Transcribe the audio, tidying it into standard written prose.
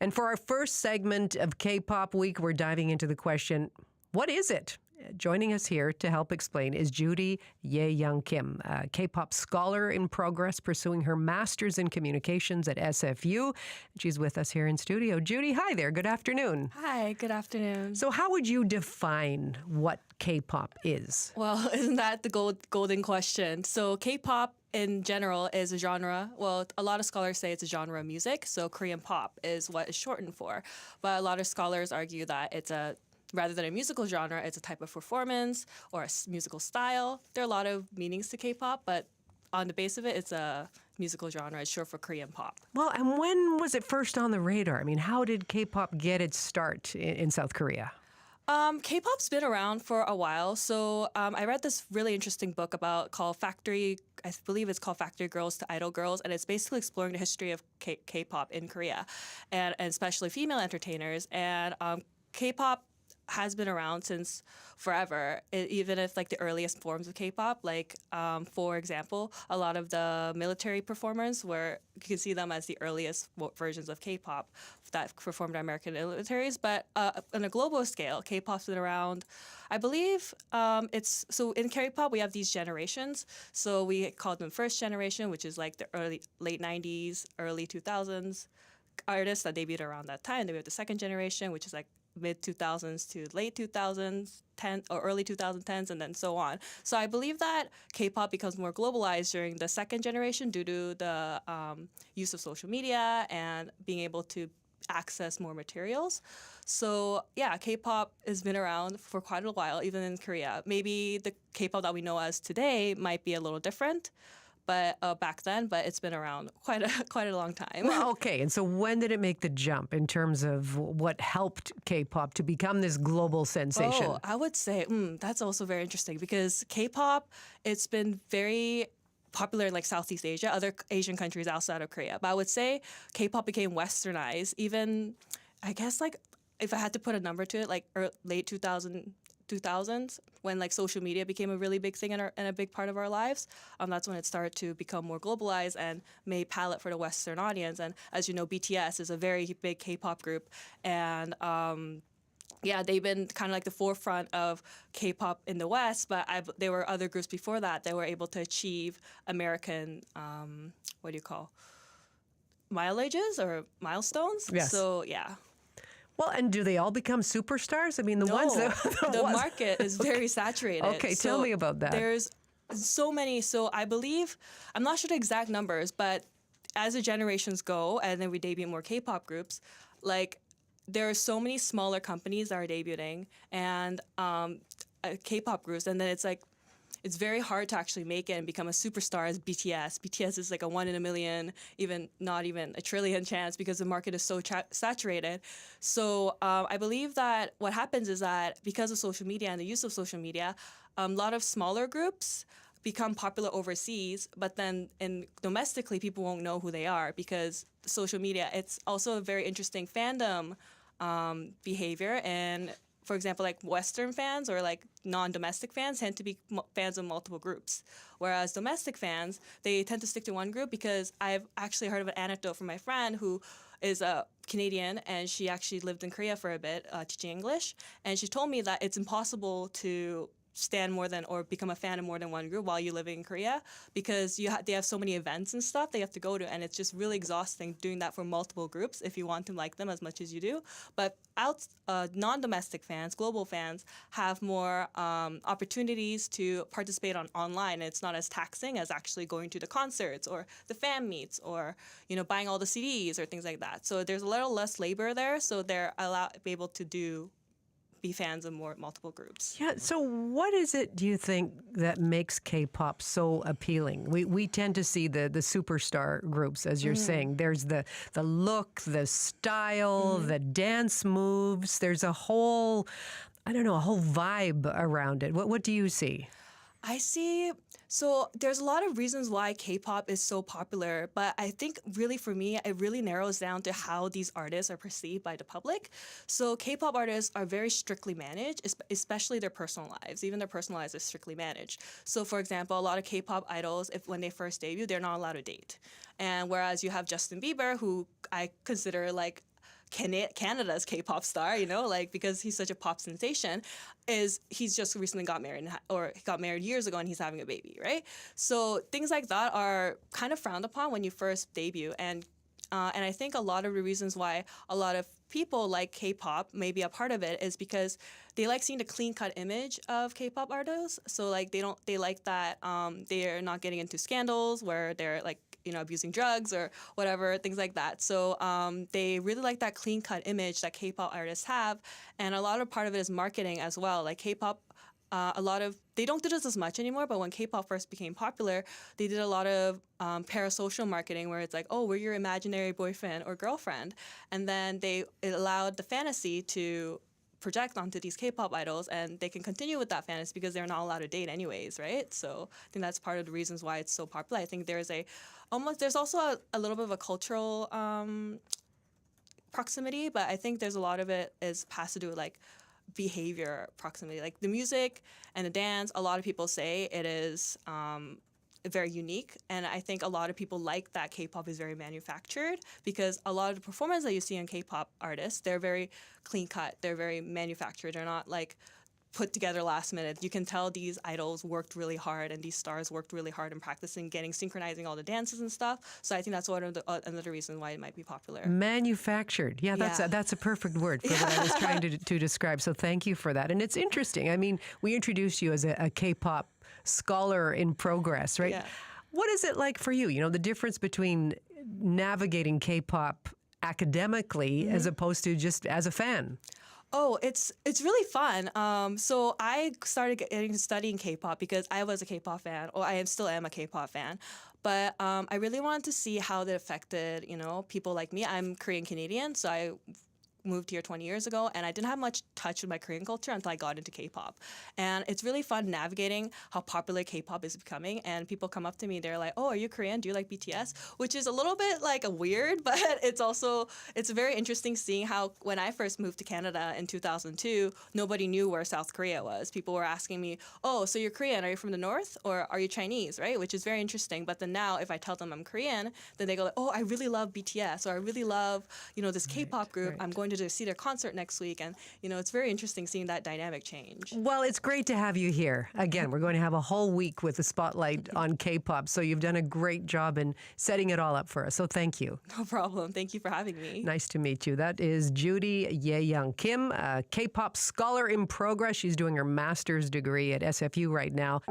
And for our first segment of K-Pop Week, we're diving into the question, what is it? Joining us here to help explain is Judy Ye-Young Kim, a K-pop scholar in progress, pursuing her master's in communications at SFU. She's with us here in studio. Judy, hi there. Good afternoon. Hi, good afternoon. So how would you define what K-pop is? Well, isn't that the golden question? So K-pop in general is a genre. Well, a lot of scholars say it's a genre of music. So Korean pop is what it's shortened for. But a lot of scholars argue that rather than a musical genre, it's a type of performance or a musical style. There are a lot of meanings to K-pop, but on the base of it, it's a musical genre. It's short for Korean pop. Well, and when was it first on the radar? I mean, how did K-pop get its start in South Korea? K-pop's been around for a while. So I read this really interesting book called Factory, I believe it's called Factory Girls to Idol Girls, and it's basically exploring the history of K-pop in Korea, and especially female entertainers. And K-pop has been around since forever, even if like the earliest forms of K-pop, like for example, a lot of the military performers you can see them as the earliest versions of K-pop that performed in American militaries. But on a global scale, K-pop's been around, I believe so in K-pop we have these generations. So we call them first generation, which is like the late 90s, early 2000s artists that debuted around that time. Then we have the second generation, which is like mid 2000s to late 2000s, or early 2010s, and then so on. So I believe that K-pop becomes more globalized during the second generation due to the use of social media and being able to access more materials. So yeah, K-pop has been around for quite a while, even in Korea. Maybe the K-pop that we know as today might be a little different, but back then, but it's been around quite a long time. Well, okay, and so when did it make the jump in terms of what helped K-pop to become this global sensation? Oh, I would say that's also very interesting because K-pop, it's been very popular in like Southeast Asia, other Asian countries outside of Korea. But I would say K-pop became westernized even, I guess like if I had to put a number to it, like late 2000s, when like social media became a really big thing and a big part of our lives. That's when it started to become more globalized and made palette for the Western audience. And as you know, BTS is a very big K-pop group. And yeah, they've been kind of like the forefront of K-pop in the West, but there were other groups before that were able to achieve American, mileages or milestones? Yes. So, yeah. Well, and do they all become superstars? I mean, the ones that... the market is very saturated. Okay, tell me about that. There's so many. So I believe, I'm not sure the exact numbers, but as the generations go, and then we debut more K-pop groups, like there are so many smaller companies that are debuting and K-pop groups, and then it's like, it's very hard to actually make it and become a superstar as BTS. BTS is like a 1 in a million, not even a trillion chance because the market is so saturated. So I believe that what happens is that because of social media and the use of social media, a lot of smaller groups become popular overseas, but then domestically people won't know who they are because social media, it's also a very interesting fandom behavior. And for example, like Western fans or like non-domestic fans tend to be fans of multiple groups. Whereas domestic fans, they tend to stick to one group because I've actually heard of an anecdote from my friend who is a Canadian and she actually lived in Korea for a bit teaching English. And she told me that it's impossible to stand more than or become a fan of more than one group while you live in Korea because they have so many events and stuff they have to go to, and it's just really exhausting doing that for multiple groups if you want to like them as much as you do. But non-domestic fans, global fans, have more opportunities to participate online. It's not as taxing as actually going to the concerts or the fan meets or buying all the CDs or things like that. So there's a little less labor there, so they're able to be fans of multiple groups. Yeah. So what is it, do you think, that makes K-pop so appealing? We tend to see the superstar groups, as you're saying. There's the look, the style, the dance moves. There's a whole vibe around it. What do you see? I see. So there's a lot of reasons why K-pop is so popular, but I think really for me, it really narrows down to how these artists are perceived by the public. So K-pop artists are very strictly managed, especially their personal lives. Even their personal lives are strictly managed. So for example, a lot of K-pop idols, when they first debut, they're not allowed to date. And whereas you have Justin Bieber, who I consider like Canada's K-pop star, you know, like because he's such a pop sensation, is he's just recently got married or got married years ago and he's having a baby, right? So things like that are kind of frowned upon when you first debut, and I think a lot of the reasons why a lot of people like K-pop, maybe a part of it, is because they like seeing the clean-cut image of K-pop artists. So like they like that they're not getting into scandals where they're like, you know, abusing drugs or whatever, things like that. So they really like that clean-cut image that K-pop artists have, and a lot of part of it is marketing as well. Like K-pop, they don't do this as much anymore, but when K-pop first became popular, they did a lot of parasocial marketing where it's like, oh, we're your imaginary boyfriend or girlfriend. And then it allowed the fantasy to project onto these K-pop idols, and they can continue with that fantasy because they're not allowed to date anyways, right? So I think that's part of the reasons why it's so popular. I think there's also a little bit of a cultural proximity, but I think there's a lot of it has to do with like behavior proximity, like the music and the dance. A lot of people say it is very unique, and I think a lot of people like that K-pop is very manufactured, because a lot of the performances that you see in K-pop artists, they're very clean cut, they're very manufactured, they're not like put together last minute. You can tell these idols worked really hard and these stars worked really hard in practicing, synchronizing all the dances and stuff. So I think that's one of another reason why it might be popular. Manufactured. Yeah, that's a perfect word for what I was trying to describe. So thank you for that. And it's interesting. I mean, we introduced you as a K-pop scholar in progress, right? Yeah. What is it like for you? You know, the difference between navigating K-pop academically as opposed to just as a fan? Oh, it's really fun. So I started studying K-pop because I was a K-pop fan, or I still am a K-pop fan. But I really wanted to see how that affected, you know, people like me. I'm Korean Canadian, so I moved here 20 years ago, and I didn't have much touch with my Korean culture until I got into K-pop. And it's really fun navigating how popular K-pop is becoming, and people come up to me, they're like, oh, are you Korean? Do you like BTS? Which is a little bit like a weird, but it's very interesting seeing how when I first moved to Canada in 2002, nobody knew where South Korea was. People were asking me, oh, so you're Korean, are you from the north, or are you Chinese, right? Which is very interesting. But then now if I tell them I'm Korean, then they go like, oh, I really love BTS, or I really love, you know, this K-pop group. I'm going to see their concert next week, and you know, it's very interesting seeing that dynamic change. Well, it's great to have you here. Again, we're going to have a whole week with the spotlight on K-pop, so you've done a great job in setting it all up for us. So thank you. No problem. Thank you for having me. Nice to meet you. That is Judy Ye-young Kim, a K-pop scholar in progress. She's doing her master's degree at SFU right now.